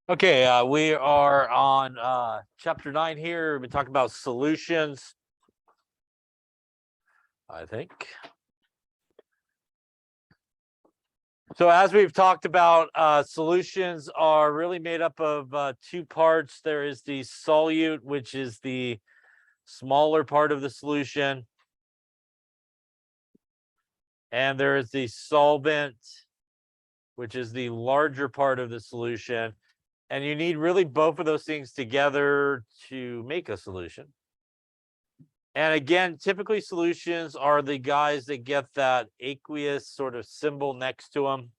Okay, we are on chapter 9 here. We've been talking about solutions, I think. So as we've talked about, solutions are really made up of two parts. There is the solute, which is the smaller part of the solution, and there is the solvent, which is the larger part of the solution. And you need really both of those things together to make a solution. And again, typically solutions are the guys that get that aqueous sort of symbol next to them.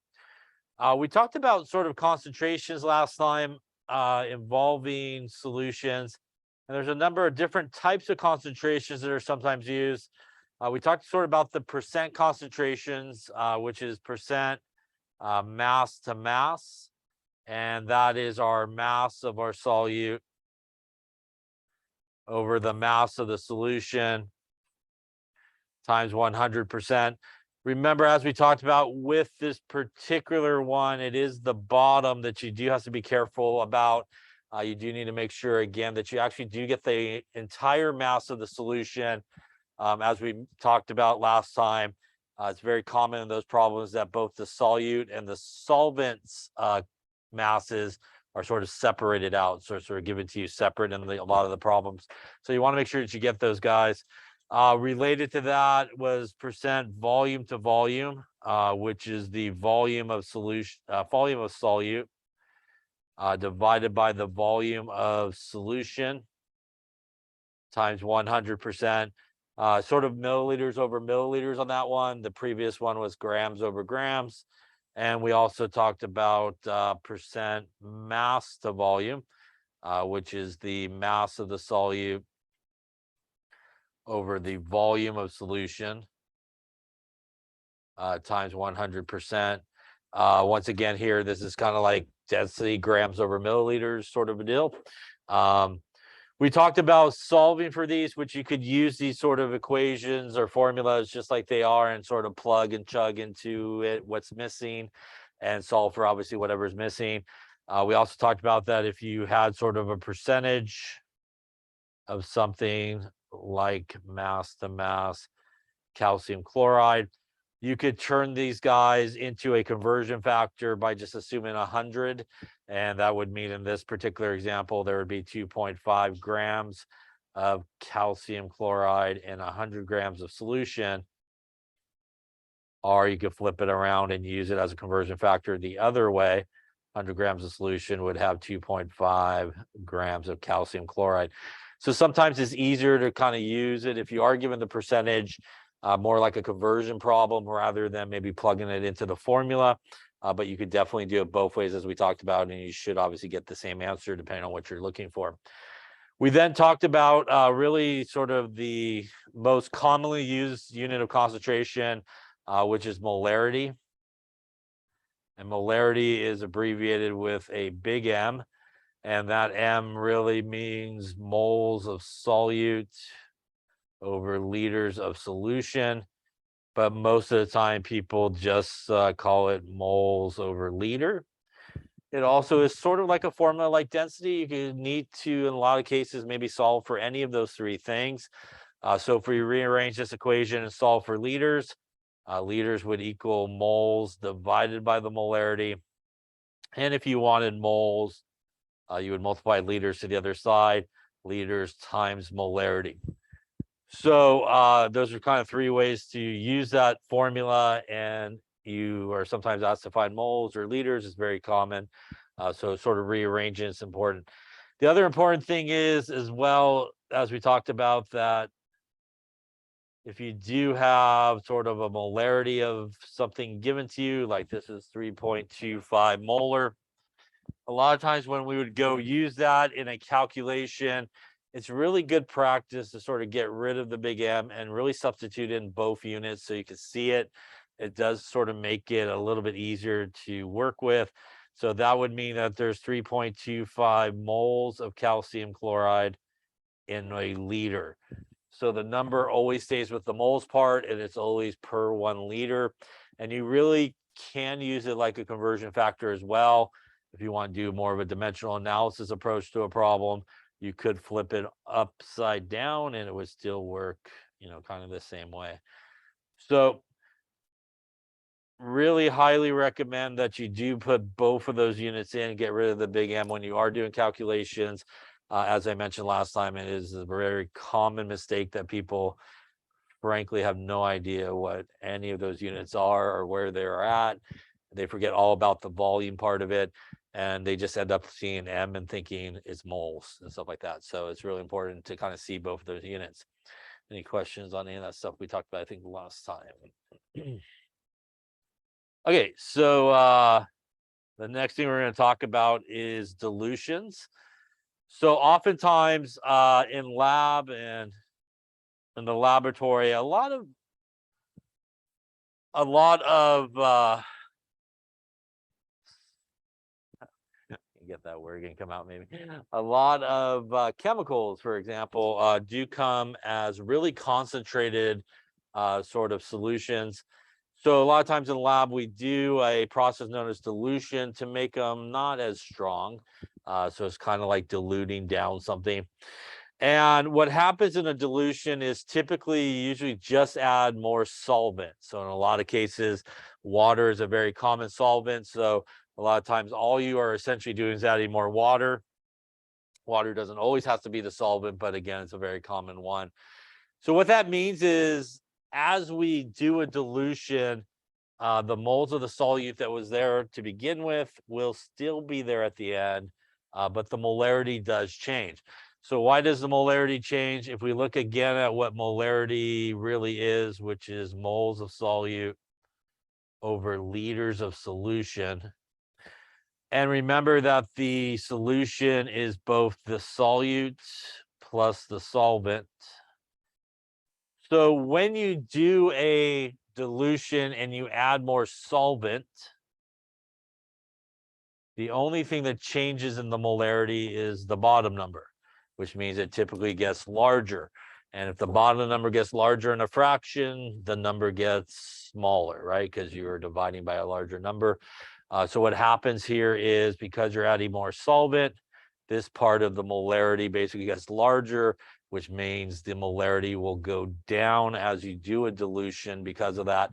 We talked about sort of concentrations last time involving solutions. And there's a number of different types of concentrations that are sometimes used. We talked sort of about the percent concentrations, which is percent mass to mass. And that is our mass of our solute over the mass of the solution times 100%. Remember, as we talked about with this particular one, it is the bottom that you do have to be careful about. You do need to make sure, again, that you actually do get the entire mass of the solution. As we talked about last time, it's very common in those problems that both the solute and the solvents masses are sort of separated out, so sort of given to you separate in a lot of the problems. So you want to make sure that you get those guys. Related to that was percent volume to volume, which is the volume of solution, volume of solute divided by the volume of solution times 100%. Sort of milliliters over milliliters on that one. The previous one was grams over grams. And we also talked about percent mass to volume, which is the mass of the solute over the volume of solution times 100%. Once again, here, this is kind of like density grams over milliliters sort of a deal. We talked about solving for these, which you could use these sort of equations or formulas just like they are and sort of plug and chug into it what's missing and solve for obviously whatever's missing. We also talked about that if you had sort of a percentage of something like mass to mass calcium chloride, you could turn these guys into a conversion factor by just assuming 100. And that would mean in this particular example, there would be 2.5 grams of calcium chloride and 100 grams of solution. Or you could flip it around and use it as a conversion factor the other way. 100 grams of solution would have 2.5 grams of calcium chloride. So sometimes it's easier to kind of use it if you are given the percentage, more like a conversion problem rather than maybe plugging it into the formula. But you could definitely do it both ways as we talked about, and you should obviously get the same answer depending on what you're looking for. We then talked about really sort of the most commonly used unit of concentration, which is molarity. And molarity is abbreviated with a big M, and that M really means moles of solute over liters of solution. But most of the time, people just call it moles over liter. It also is sort of like a formula like density. You can need to, in a lot of cases, maybe solve for any of those three things. So if we rearrange this equation and solve for liters, liters would equal moles divided by the molarity. And if you wanted moles, you would multiply liters to the other side, liters times molarity. So those are kind of three ways to use that formula, and you are sometimes asked to find moles or liters. It's very common. So sort of rearranging is important. The other important thing is, as well as we talked about, that if you do have sort of a molarity of something given to you, like this is 3.25 molar, a lot of times when we would go use that in a calculation, it's really good practice to sort of get rid of the big M and really substitute in both units so you can see it. It does sort of make it a little bit easier to work with. So that would mean that there's 3.25 moles of calcium chloride in a liter. So the number always stays with the moles part, and it's always per 1 liter. And you really can use it like a conversion factor as well. if you want to do more of a dimensional analysis approach to a problem, you could flip it upside down and it would still work, kind of the same way. So really highly recommend that you do put both of those units in, get rid of the big M when you are doing calculations. As I mentioned last time, it is a very common mistake that people frankly have no idea what any of those units are or where they're at. They forget all about the volume part of it, and they just end up seeing M and thinking it's moles and stuff like that. So it's really important to kind of see both of those units. Any questions on any of that stuff we talked about, I think, last time? Okay, so the next thing we're going to talk about is dilutions. So oftentimes in lab and in the laboratory, a lot of get that word can come out maybe. A lot of chemicals, for example, do come as really concentrated sort of solutions. So a lot of times in the lab, we do a process known as dilution to make them not as strong. So it's kind of like diluting down something. And what happens in a dilution is typically usually just add more solvent. So in a lot of cases, water is a very common solvent. So a lot of times all you are essentially doing is adding more water. Water doesn't always have to be the solvent, but again, it's a very common one. So what that means is as we do a dilution, the moles of the solute that was there to begin with will still be there at the end, but the molarity does change. So why does the molarity change? If we look again at what molarity really is, which is moles of solute over liters of solution. And remember that the solution is both the solute plus the solvent. So when you do a dilution and you add more solvent, the only thing that changes in the molarity is the bottom number, which means it typically gets larger. And if the bottom number gets larger in a fraction, the number gets smaller, right? Because you're dividing by a larger number. So what happens here is because you're adding more solvent, this part of the molarity basically gets larger, which means the molarity will go down as you do a dilution because of that.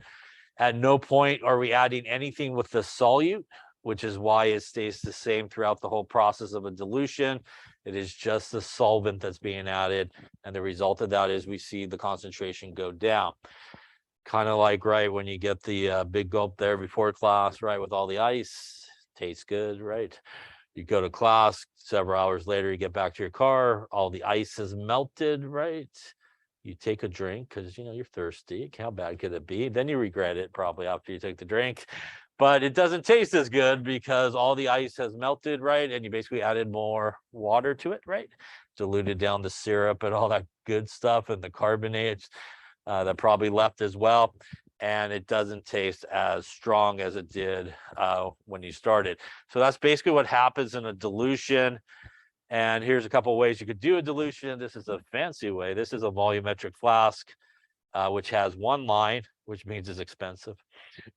At no point are we adding anything with the solute, which is why it stays the same throughout the whole process of a dilution. It is just the solvent that's being added. And the result of that is we see the concentration go down. Kind of like, right, when you get the big gulp there before class, right, with all the ice, tastes good, right? You go to class, several hours later, you get back to your car, all the ice is melted, right? You take a drink because, you're thirsty. How bad could it be? Then you regret it probably after you take the drink. But it doesn't taste as good because all the ice has melted, right? And you basically added more water to it, right? Diluted down the syrup and all that good stuff and the carbonates that probably left as well. And it doesn't taste as strong as it did when you started. So that's basically what happens in a dilution. And here's a couple of ways you could do a dilution. This is a fancy way. This is a volumetric flask, which has one line, which means it's expensive.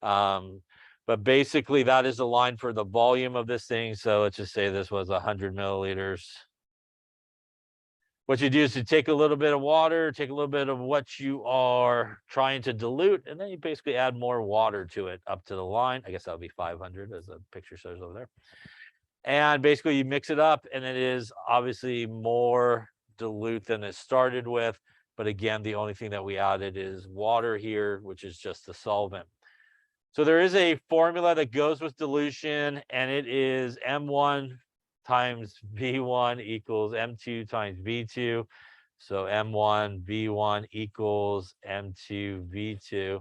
But basically that is the line for the volume of this thing. So let's just say this was 100 milliliters. What you do is you take a little bit of water, take a little bit of what you are trying to dilute, and then you basically add more water to it up to the line. I guess that would be 500 as the picture shows over there. And basically you mix it up and it is obviously more dilute than it started with. But again, the only thing that we added is water here, which is just the solvent. So there is a formula that goes with dilution, and it is M1 times V1 equals M2 times V2. So M1 V1 equals M2 V2.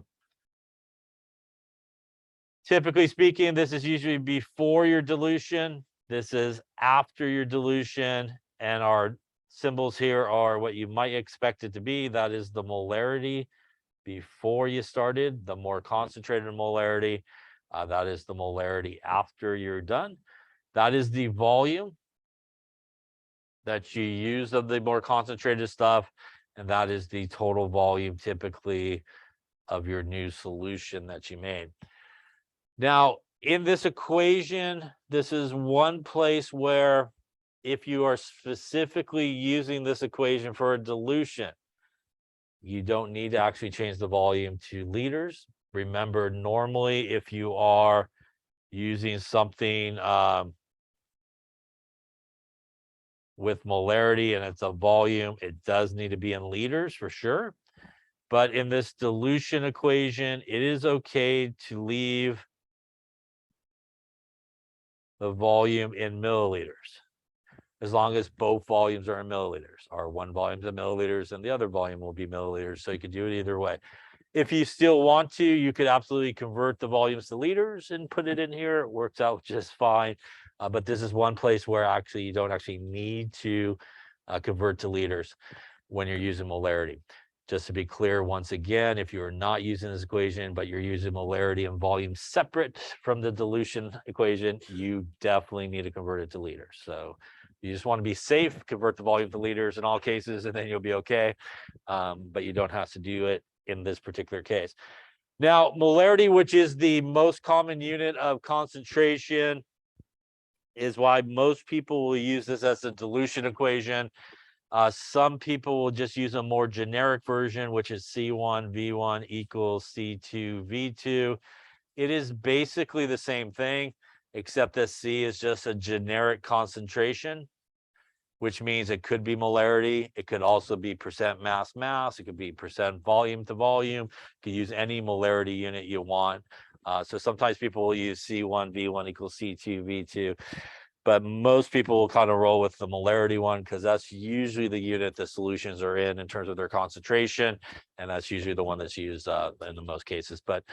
Typically speaking, this is usually before your dilution. This is after your dilution, and our symbols here are what you might expect it to be. That is the molarity before you started, the more concentrated molarity. That is the molarity after you're done. That is the volume that you use of the more concentrated stuff. And that is the total volume typically of your new solution that you made. Now, In this equation, this is one place where if you are specifically using this equation for a dilution, you don't need to actually change the volume to liters. Remember, normally if you are using something with molarity and it's a volume, it does need to be in liters for sure. But in this dilution equation, it is okay to leave the volume in milliliters, as long as both volumes are in milliliters, or one volume's in milliliters and the other volume will be milliliters. So you could do it either way. If you still want to, you could absolutely convert the volumes to liters and put it in here. It works out just fine. But this is one place where actually you don't actually need to convert to liters when you're using molarity. Just to be clear, once again, if you're not using this equation, but you're using molarity and volume separate from the dilution equation, you definitely need to convert it to liters. So you just want to be safe, convert the volume to liters in all cases, and then you'll be okay. But you don't have to do it in this particular case. Now, molarity, which is the most common unit of concentration, is why most people will use this as a dilution equation. Some people will just use a more generic version, which is C1 V1 equals C2 V2. It is basically the same thing, except that C is just a generic concentration, which means it could be molarity. It could also be percent mass mass. It could be percent volume to volume. You can use any molarity unit you want. So sometimes people will use C1 V1 equals C2 V2. But most people will kind of roll with the molarity one because that's usually the unit the solutions are in terms of their concentration. And that's usually the one that's used in the most cases. But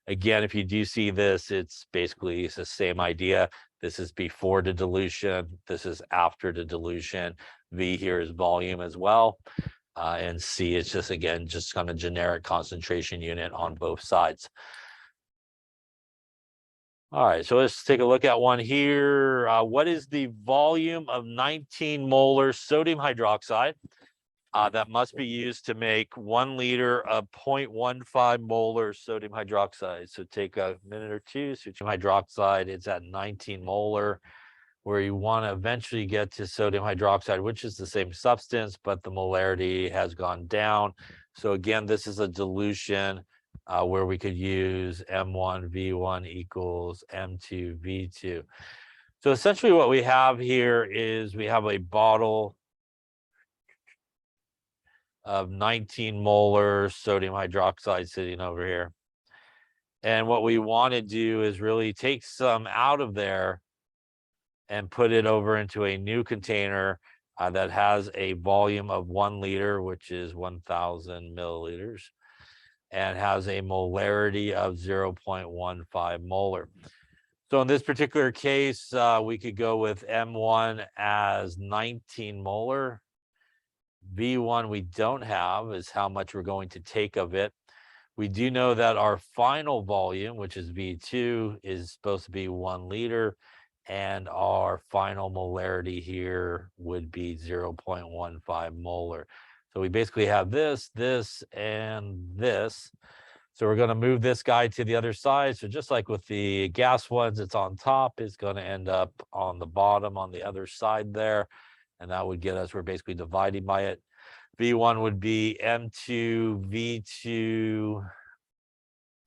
again, if you do see this, it's basically the same idea. This is before the dilution. This is after the dilution. V here is volume as well. And C is just, again, just kind of generic concentration unit on both sides. All right, so let's take a look at one here. What is the volume of 19 molar sodium hydroxide that must be used to make 1 liter of 0.15 molar sodium hydroxide? So take a minute or two. Sodium hydroxide, it's at 19 molar, where you want to eventually get to sodium hydroxide, which is the same substance, but the molarity has gone down. So again, this is a dilution where we could use M1 V1 equals M2 V2. So essentially what we have here is we have a bottle of 19 molar sodium hydroxide sitting over here. And what we want to do is really take some out of there and put it over into a new container that has a volume of 1 liter, which is 1,000 milliliters, and has a molarity of 0.15 molar. So in this particular case, we could go with M1 as 19 molar. V1 we don't have is how much we're going to take of it. We do know that our final volume, which is V2, is supposed to be 1 liter, and our final molarity here would be 0.15 molar. So we basically have this, this, and this. So we're going to move this guy to the other side. So just like with the gas ones, it's on top, it's going to end up on the bottom on the other side there. And that would get us, we're basically dividing by it. V1 would be M2, V2,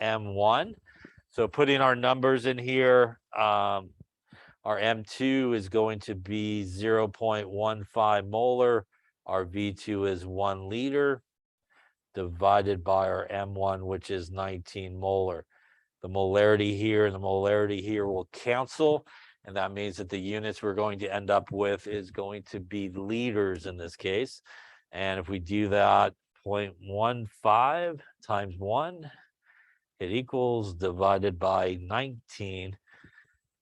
M1. So putting our numbers in here, our M2 is going to be 0.15 molar. Our V2 is 1 liter divided by our M1, which is 19 molar. The molarity here and the molarity here will cancel. And that means that the units we're going to end up with is going to be liters in this case. And if we do that, 0.15 times 1, it equals divided by 19.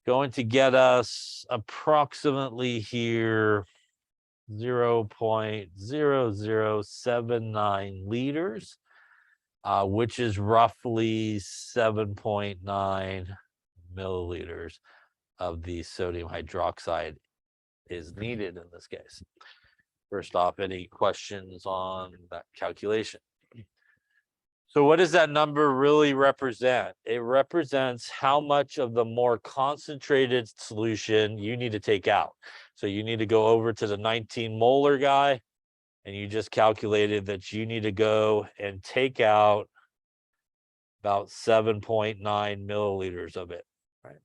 Going to get us approximately here 0.0079 liters, which is roughly 7.9 milliliters of the sodium hydroxide is needed in this case. First off, any questions on that calculation? So what does that number really represent? It represents how much of the more concentrated solution you need to take out. So you need to go over to the 19 molar guy, and you just calculated that you need to go and take out about 7.9 milliliters of it, right?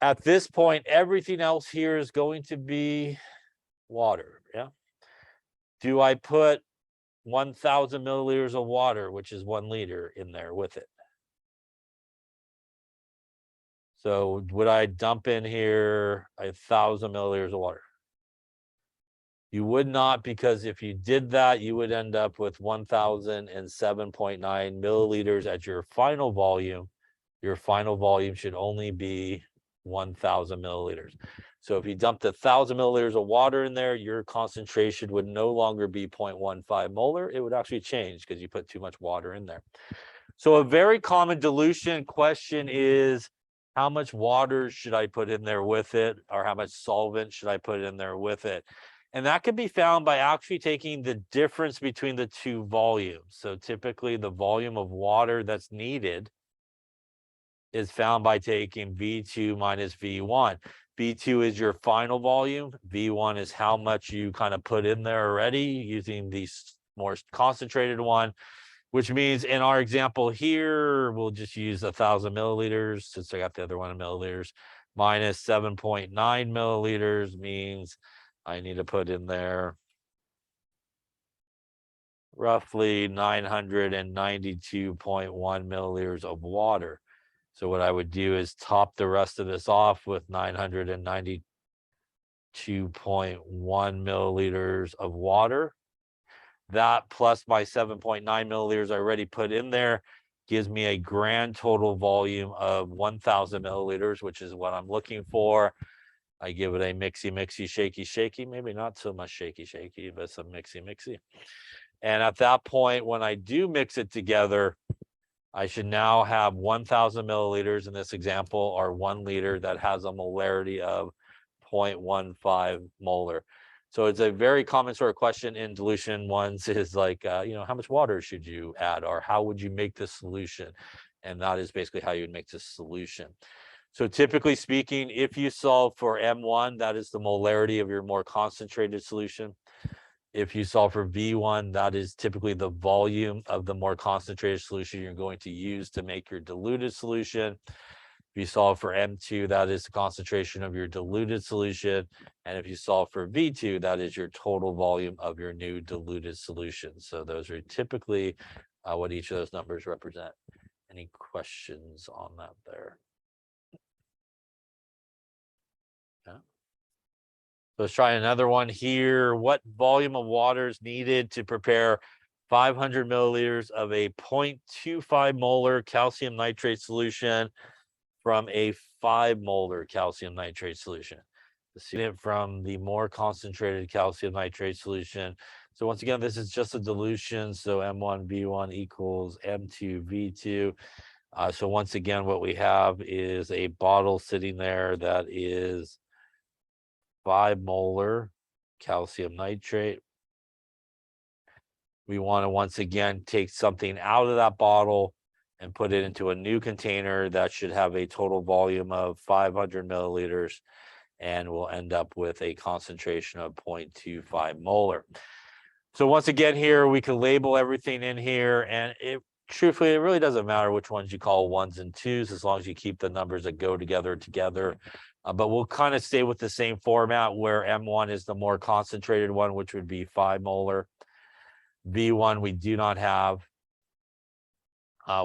At this point, everything else here is going to be water, yeah? Do I put 1,000 milliliters of water, which is 1 liter, in there with it? So would I dump in here 1,000 milliliters of water? You would not, because if you did that, you would end up with 1,007.9 milliliters at your final volume. Your final volume should only be 1,000 milliliters. So if you dumped 1,000 milliliters of water in there, your concentration would no longer be 0.15 molar. It would actually change because you put too much water in there. So a very common dilution question is, how much water should I put in there with it? Or how much solvent should I put in there with it? And that can be found by actually taking the difference between the two volumes. So typically the volume of water that's needed is found by taking V2 minus V1. V2 is your final volume. V1 is how much you kind of put in there already using the more concentrated one, which means in our example here, we'll just use 1,000 milliliters since I got the other one in milliliters. Minus 7.9 milliliters means I need to put in there roughly 992.1 milliliters of water. So what I would do is top the rest of this off with 992.1 milliliters of water. That plus my 7.9 milliliters I already put in there gives me a grand total volume of 1,000 milliliters, which is what I'm looking for. I give it a mixy, shaky, maybe not so much shaky, but some mixy. And at that point, when I do mix it together, I should now have 1,000 milliliters in this example, or 1 liter that has a molarity of 0.15 molar. So it's a very common sort of question in dilution ones is like, how much water should you add, or how would you make this solution? And that is basically how you would make this solution. So typically speaking, if you solve for M1, that is the molarity of your more concentrated solution. If you solve for V1, that is typically the volume of the more concentrated solution you're going to use to make your diluted solution. If you solve for M2, that is the concentration of your diluted solution. And if you solve for V2, that is your total volume of your new diluted solution. So those are typically what each of those numbers represent. Any questions on that there? Yeah. Let's try another one here. What volume of water is needed to prepare 500 milliliters of a 0.25 molar calcium nitrate solution from a 5 molar calcium nitrate solution? See it from the more concentrated calcium nitrate solution. So once again, this is just a dilution. So M1 V1 equals M2 V2. So once again, what we have is a bottle sitting there that is 5 molar calcium nitrate. We want to once again take something out of that bottle and put it into a new container that should have a total volume of 500 milliliters, and we'll end up with a concentration of 0.25 molar. So once again here, we can label everything in here, and truthfully, it really doesn't matter which ones you call ones and twos, as long as you keep the numbers that go together. But we'll kind of stay with the same format where M1 is the more concentrated one, which would be 5 molar. V1 we do not have.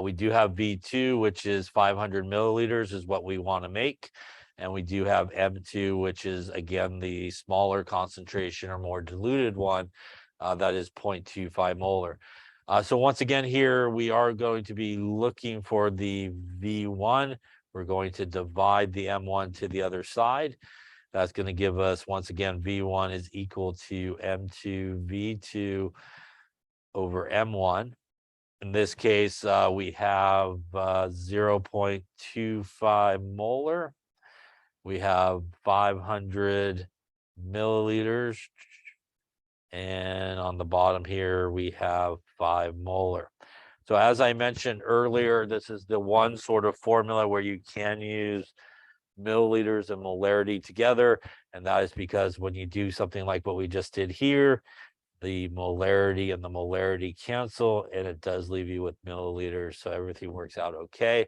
We do have V2, which is 500 milliliters is what we want to make. And we do have M2, which is, again, the smaller concentration or more diluted one, that is 0.25 molar. So once again here, we are going to be looking for the V1. We're going to divide the M1 to the other side. That's going to give us, once again, V1 is equal to M2 V2 over M1. In this case, we have 0.25 molar. We have 500 milliliters. And on the bottom here, we have 5 molar. So as I mentioned earlier, this is the one sort of formula where you can use milliliters and molarity together. And that is because when you do something like what we just did here, the molarity and the molarity cancel, and it does leave you with milliliters. So everything works out okay.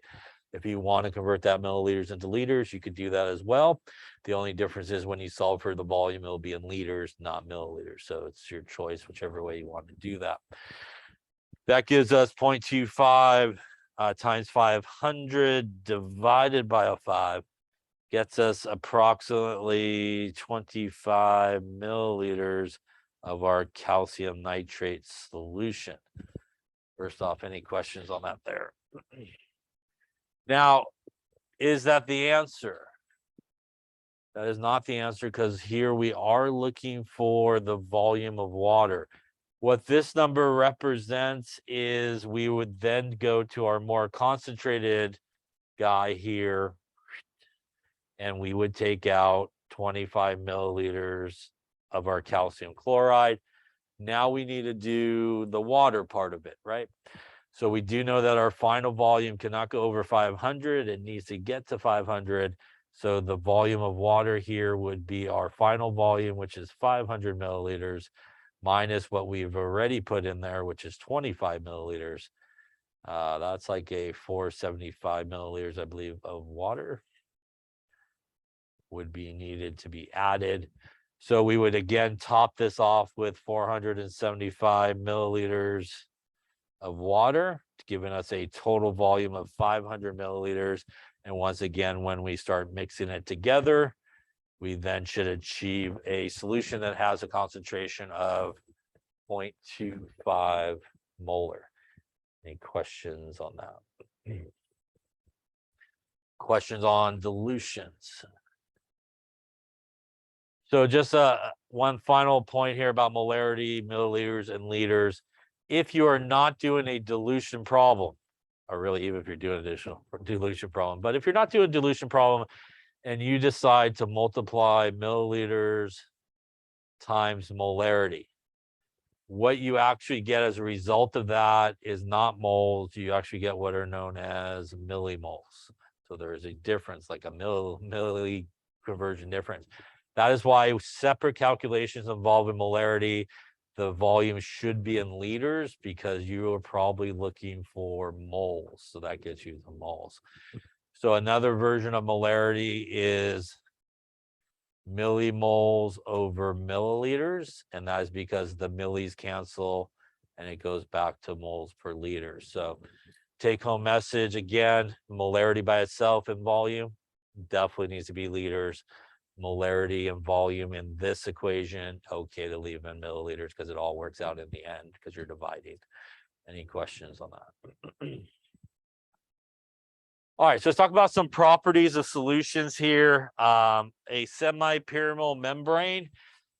If you want to convert that milliliters into liters, you could do that as well. The only difference is when you solve for the volume, it'll be in liters, not milliliters. So it's your choice, whichever way you want to do that. That gives us 0.25 times 500 divided by a 5 gets us approximately 25 milliliters of our calcium nitrate solution. First off, any questions on that there? Now, is that the answer? That is not the answer, because here we are looking for the volume of water. What this number represents is we would then go to our more concentrated guy here, and we would take out 25 milliliters of our calcium chloride. Now we need to do the water part of it, right? So we do know that our final volume cannot go over 500. It needs to get to 500. So the volume of water here would be our final volume, which is 500 milliliters, minus what we've already put in there, which is 25 milliliters. That's like a 475 milliliters, I believe, of water would be needed to be added. So we would again top this off with 475 milliliters of water, giving us a total volume of 500 milliliters. And once again, when we start mixing it together, we then should achieve a solution that has a concentration of 0.25 molar. Any questions on that? Questions on dilutions? So just one final point here about molarity, milliliters, and liters. If you are not doing a dilution problem, or really even if you're doing a dilution problem, but if you're not doing a dilution problem and you decide to multiply milliliters times molarity, what you actually get as a result of that is not moles. You actually get what are known as millimoles. So there is a difference, like a milli conversion difference. That is why separate calculations involving molarity, the volume should be in liters, because you are probably looking for moles. So that gets you the moles. So another version of molarity is millimoles over milliliters, and that is because the millis cancel and it goes back to moles per liter. So take home message again, molarity by itself and volume definitely needs to be liters. Molarity and volume in this equation, okay to leave in milliliters, because it all works out in the end because you're dividing. Any questions on that? All right, so let's talk about some properties of solutions here. A semi-permeable membrane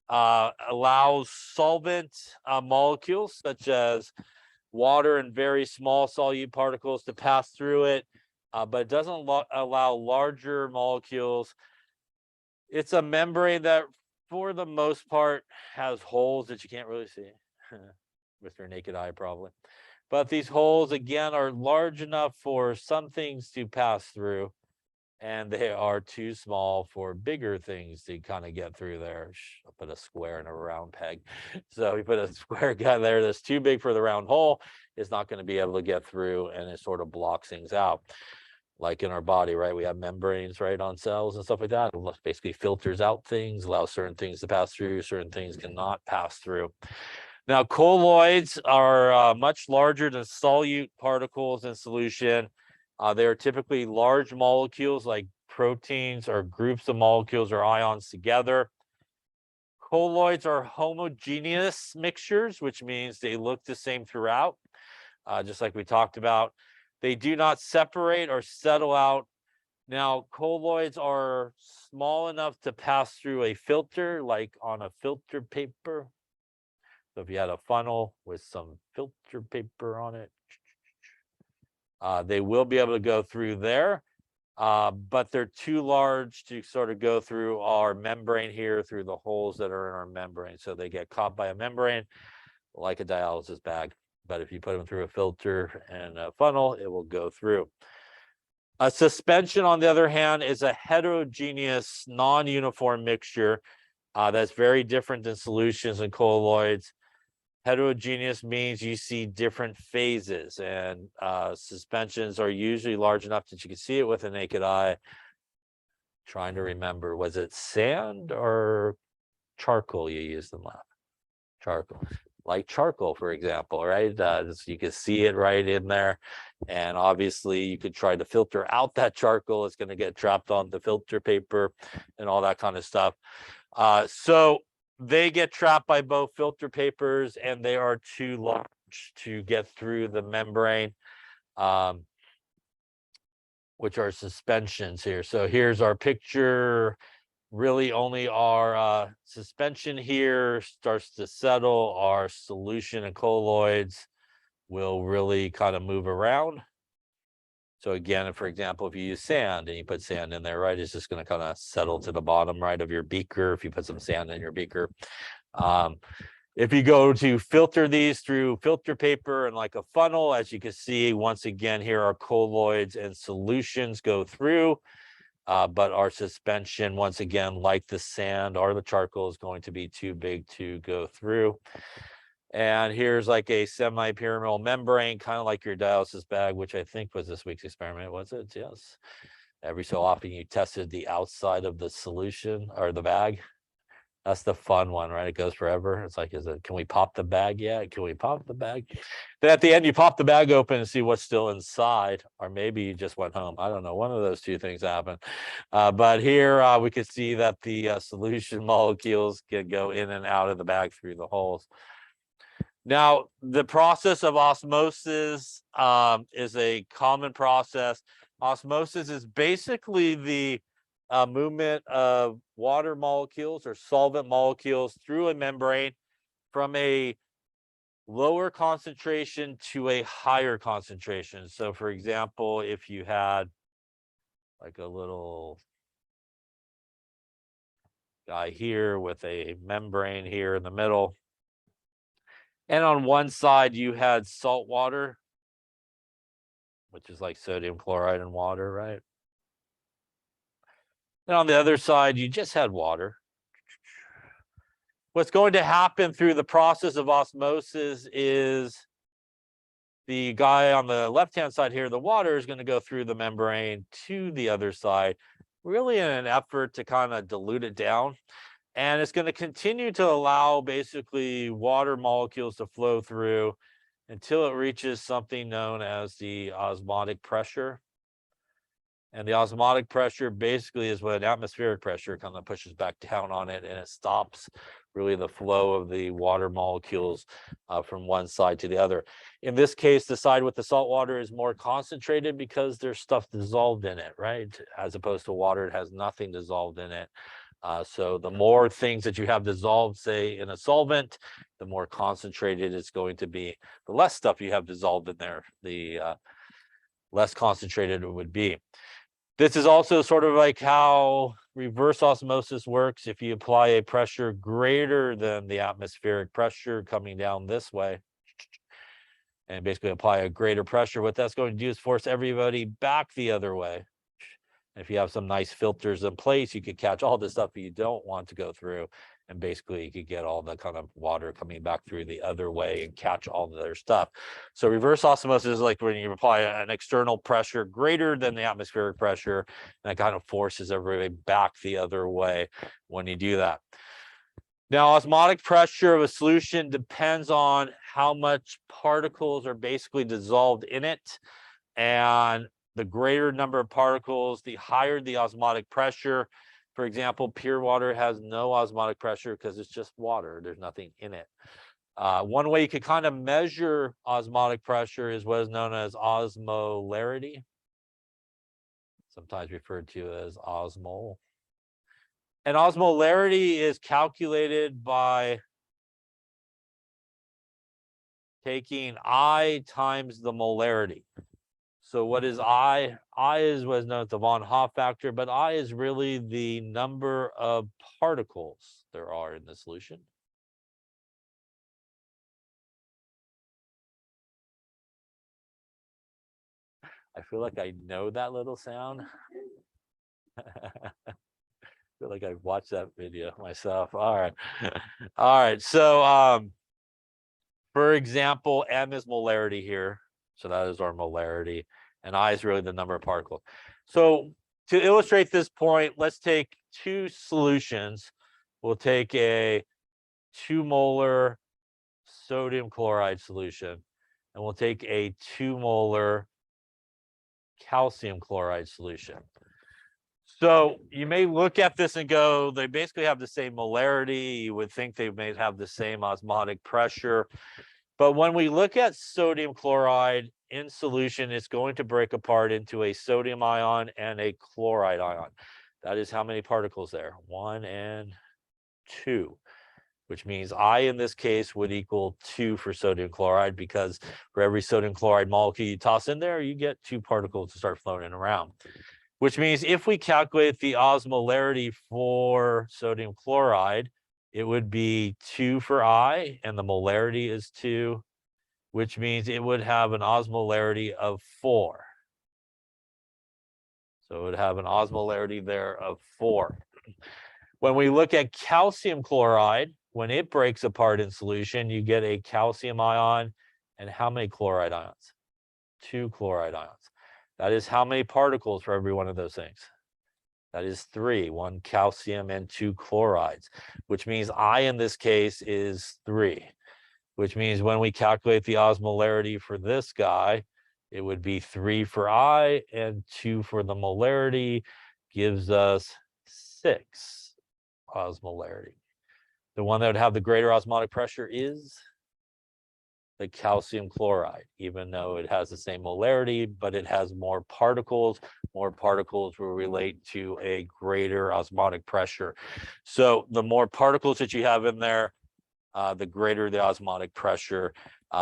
allows solvent molecules such as water and very small solute particles to pass through it, but it doesn't allow larger molecules. It's a membrane that, for the most part, has holes that you can't really see with your naked eye, probably. But these holes, again, are large enough for some things to pass through, and they are too small for bigger things to kind of get through there. I'll put a square and a round peg. So we put a square guy there that's too big for the round hole. It's not going to be able to get through, and it sort of blocks things out. Like in our body, right? We have membranes, right, on cells and stuff like that. It basically filters out things, allows certain things to pass through, certain things cannot pass through. Now, colloids are much larger than solute particles in solution. They are typically large molecules like proteins or groups of molecules or ions together. Colloids are homogeneous mixtures, which means they look the same throughout, just like we talked about. They do not separate or settle out. Now, colloids are small enough to pass through a filter, like on a filter paper. So if you had a funnel with some filter paper on it, they will be able to go through there, but they're too large to sort of go through our membrane here, through the holes that are in our membrane. So they get caught by a membrane like a dialysis bag. But if you put them through a filter and a funnel, it will go through. A suspension, on the other hand, is a heterogeneous, non-uniform mixture that's very different than solutions and colloids. Heterogeneous means you see different phases, and suspensions are usually large enough that you can see it with the naked eye. Trying to remember, was it sand or charcoal you used in lab? Charcoal. Like charcoal, for example, right? You can see it right in there. And obviously you could try to filter out that charcoal. It's going to get trapped on the filter paper and all that kind of stuff. So they get trapped by both filter papers, and they are too large to get through the membrane, which are suspensions here. So here's our picture. Really only our suspension here starts to settle. Our solution and colloids will really kind of move around. So again, for example, if you use sand and you put sand in there, right, it's just going to kind of settle to the bottom right of your beaker if you put some sand in your beaker. If you go to filter these through filter paper and like a funnel, as you can see, once again, here our colloids and solutions go through. But our suspension, once again, like the sand or the charcoal, is going to be too big to go through. And here's like a semi-pyramidal membrane, kind of like your dialysis bag, which I think was this week's experiment, was it? Yes. Every so often you tested the outside of the solution or the bag. That's the fun one, right? It goes forever. It's like, can we pop the bag yet? Can we pop the bag? Then at the end, you pop the bag open and see what's still inside, or maybe you just went home. I don't know. One of those two things happened. But here we can see that the solution molecules can go in and out of the bag through the holes. Now, the process of osmosis is a common process. Osmosis is basically the movement of water molecules or solvent molecules through a membrane from a lower concentration to a higher concentration. So for example, if you had like a little guy here with a membrane here in the middle, and on one side you had salt water, which is like sodium chloride and water, right? And on the other side, you just had water. What's going to happen through the process of osmosis is the guy on the left-hand side here, the water, is going to go through the membrane to the other side, really in an effort to kind of dilute it down. And it's going to continue to allow basically water molecules to flow through until it reaches something known as the osmotic pressure. And the osmotic pressure basically is when atmospheric pressure kind of pushes back down on it, and it stops really the flow of the water molecules from one side to the other. In this case, the side with the salt water is more concentrated because there's stuff dissolved in it, right? As opposed to water, it has nothing dissolved in it. So the more things that you have dissolved, say, in a solvent, the more concentrated it's going to be. The less stuff you have dissolved in there, the less concentrated it would be. This is also sort of like how reverse osmosis works. If you apply a pressure greater than the atmospheric pressure coming down this way, and basically apply a greater pressure, what that's going to do is force everybody back the other way. If you have some nice filters in place, you could catch all the stuff you don't want to go through. And basically you could get all the kind of water coming back through the other way and catch all the other stuff. So reverse osmosis is like when you apply an external pressure greater than the atmospheric pressure, and it kind of forces everybody back the other way when you do that. Now, osmotic pressure of a solution depends on how much particles are basically dissolved in it. And the greater number of particles, the higher the osmotic pressure. For example, pure water has no osmotic pressure because it's just water. There's nothing in it. One way you could kind of measure osmotic pressure is what is known as osmolarity, sometimes referred to as osmol. And osmolarity is calculated by taking I times the molarity. So what is I? I is what's known as the von Hoff factor, but I is really the number of particles there are in the solution. I feel like I know that little sound. I feel like I've watched that video myself. All right. All right. So for example, M is molarity here. So that is our molarity. And I is really the number of particles. So to illustrate this point, let's take two solutions. We'll take a 2 molar sodium chloride solution, and we'll take a 2 molar calcium chloride solution. So you may look at this and go, they basically have the same molarity. You would think they may have the same osmotic pressure. But when we look at sodium chloride in solution, it's going to break apart into a sodium ion and a chloride ion. That is how many particles there? 1 and 2, which means I in this case would equal 2 for sodium chloride, because for every sodium chloride molecule you toss in there, you get 2 particles to start floating around. Which means if we calculate the osmolarity for sodium chloride, it would be 2 for I, and the molarity is 2, which means it would have an osmolarity of 4. So it would have an osmolarity there of 4. When we look at calcium chloride, when it breaks apart in solution, you get a calcium ion and how many chloride ions? 2 chloride ions. That is how many particles for every one of those things? That is 3, 1 calcium and 2 chlorides, which means I in this case is 3, which means when we calculate the osmolarity for this guy, it would be 3 for I and 2 for the molarity, gives us 6 osmolarity. The one that would have the greater osmotic pressure is the calcium chloride, even though it has the same molarity, but it has more particles. More particles will relate to a greater osmotic pressure. So the more particles that you have in there, the greater the osmotic pressure.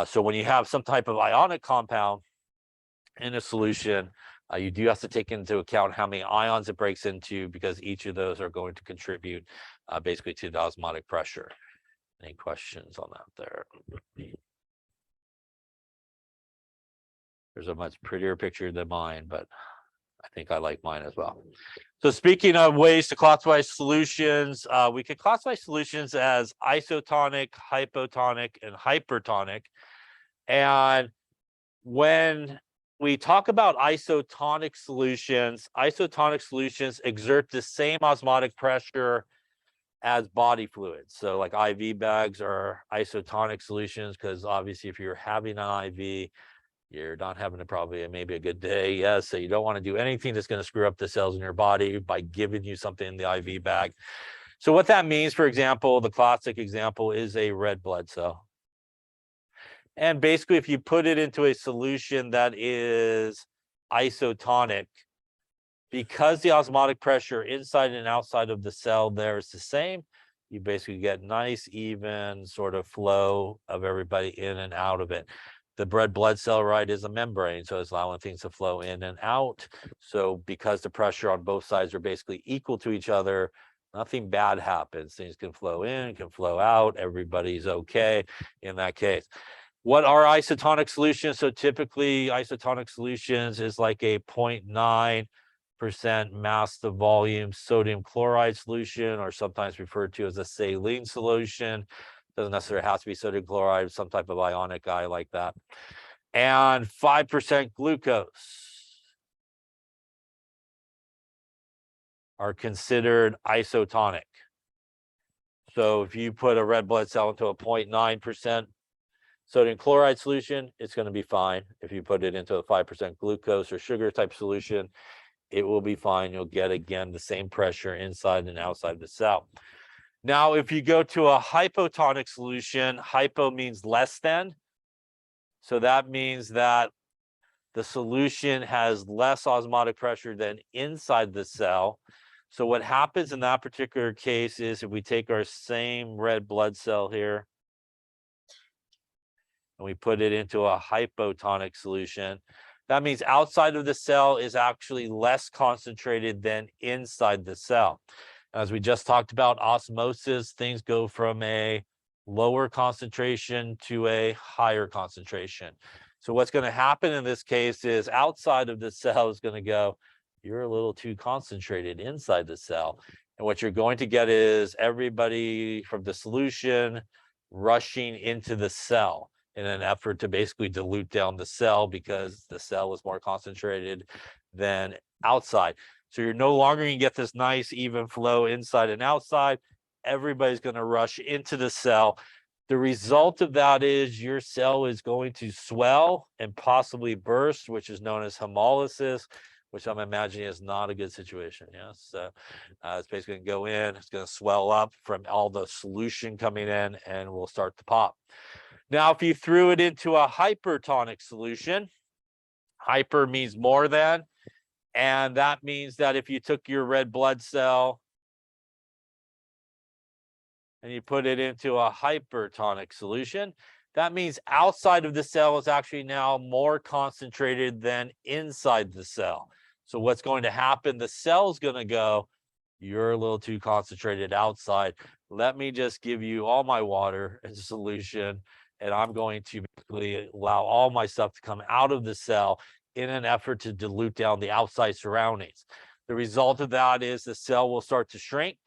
So when you have some type of ionic compound in a solution, you do have to take into account how many ions it breaks into, because each of those are going to contribute basically to the osmotic pressure. Any questions on that there? There's a much prettier picture than mine, but I think I like mine as well. So speaking of ways to classify solutions, we could classify solutions as isotonic, hypotonic, and hypertonic. And when we talk about isotonic solutions exert the same osmotic pressure as body fluids. So like IV bags are isotonic solutions, because obviously if you're having an IV, you're not having maybe a good day. Yes, so you don't want to do anything that's going to screw up the cells in your body by giving you something in the IV bag. So what that means, for example, the classic example is a red blood cell. And basically, if you put it into a solution that is isotonic, because the osmotic pressure inside and outside of the cell there is the same, you basically get nice, even sort of flow of everybody in and out of it. The red blood cell, right, is a membrane, so it's allowing things to flow in and out. So because the pressure on both sides are basically equal to each other, nothing bad happens. Things can flow in, can flow out. Everybody's okay in that case. What are isotonic solutions? So typically isotonic solutions is like a 0.9% mass to volume sodium chloride solution, or sometimes referred to as a saline solution. Doesn't necessarily have to be sodium chloride, some type of ionic guy like that. And 5% glucose are considered isotonic. So if you put a red blood cell into a 0.9% sodium chloride solution, it's going to be fine. If you put it into a 5% glucose or sugar type solution, it will be fine. You'll get, again, the same pressure inside and outside the cell. Now, if you go to a hypotonic solution, hypo means less than. So that means that the solution has less osmotic pressure than inside the cell. So what happens in that particular case is, if we take our same red blood cell here and we put it into a hypotonic solution, that means outside of the cell is actually less concentrated than inside the cell. As we just talked about osmosis, things go from a lower concentration to a higher concentration. So what's going to happen in this case is outside of the cell is going to go, you're a little too concentrated inside the cell. And what you're going to get is everybody from the solution rushing into the cell in an effort to basically dilute down the cell because the cell is more concentrated than outside. So you're no longer going to get this nice even flow inside and outside. Everybody's going to rush into the cell. The result of that is your cell is going to swell and possibly burst, which is known as hemolysis, which I'm imagining is not a good situation. Yes, so it's basically going to go in, it's going to swell up from all the solution coming in, and will start to pop. Now, if you threw it into a hypertonic solution, hyper means more than, and that means that if you took your red blood cell and you put it into a hypertonic solution, that means outside of the cell is actually now more concentrated than inside the cell. So what's going to happen? The cell's going to go, you're a little too concentrated outside. Let me just give you all my water as a solution, and I'm going to basically allow all my stuff to come out of the cell in an effort to dilute down the outside surroundings. The result of that is the cell will start to shrink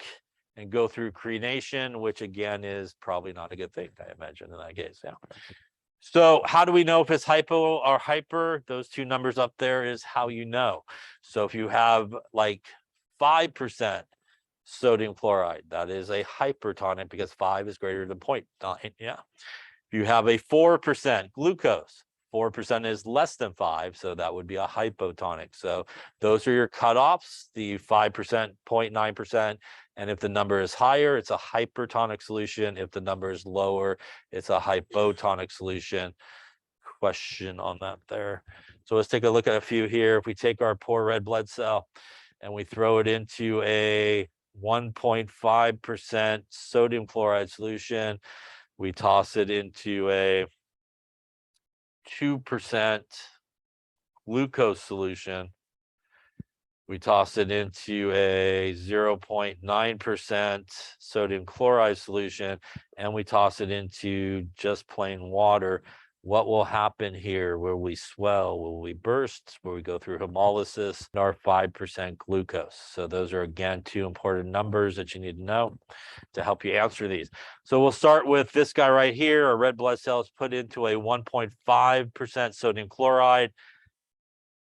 and go through crenation, which again is probably not a good thing, I imagine, in that case. Yeah. So how do we know if it's hypo or hyper? Those two numbers up there is how you know. So if you have like 5% sodium chloride, that is a hypertonic because 5 is greater than 0.9. Yeah. If you have a 4% glucose, 4% is less than 5, so that would be a hypotonic. So those are your cutoffs, the 5%, 0.9%, and if the number is higher, it's a hypertonic solution. If the number is lower, it's a hypotonic solution. Question on that there. So let's take a look at a few here. If we take our poor red blood cell and we throw it into a 1.5% sodium chloride solution, we toss it into a 2% glucose solution, we toss it into a 0.9% sodium chloride solution, and we toss it into just plain water. What will happen here? Will we swell? Will we burst? Will we go through hemolysis? Or 5% glucose? So those are, again, two important numbers that you need to know to help you answer these. So we'll start with this guy right here. A red blood cell is put into a 1.5% sodium chloride.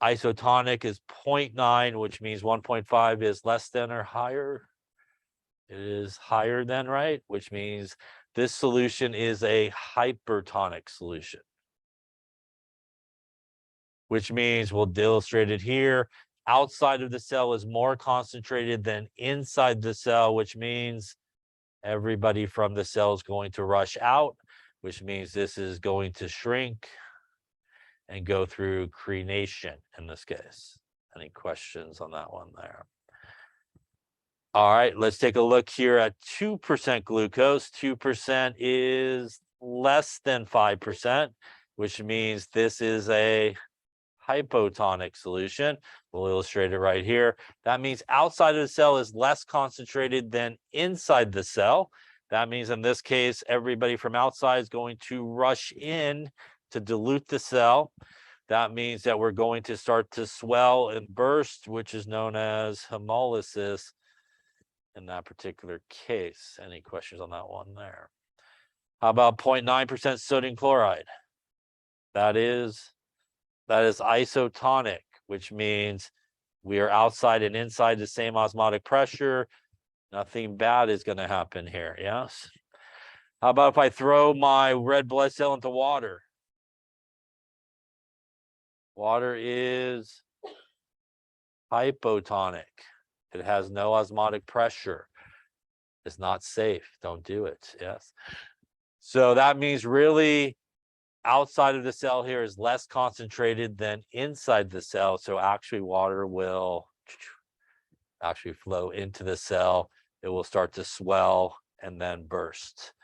Isotonic is 0.9, which means 1.5 is less than or higher. It is higher than, right? Which means this solution is a hypertonic solution. Which means we'll illustrate it here. Outside of the cell is more concentrated than inside the cell, which means everybody from the cell is going to rush out, which means this is going to shrink and go through crenation in this case. Any questions on that one there? All right, let's take a look here at 2% glucose. 2% is less than 5%, which means this is a hypotonic solution. We'll illustrate it right here. That means outside of the cell is less concentrated than inside the cell. That means in this case, everybody from outside is going to rush in to dilute the cell. That means that we're going to start to swell and burst, which is known as hemolysis in that particular case. Any questions on that one there? How about 0.9% sodium chloride? That is isotonic, which means we are outside and inside the same osmotic pressure. Nothing bad is going to happen here. Yes. How about if I throw my red blood cell into water? Water is hypotonic. It has no osmotic pressure. It's not safe. Don't do it. Yes. So that means really outside of the cell here is less concentrated than inside the cell. So actually water will actually flow into the cell. It will start to swell and then burst.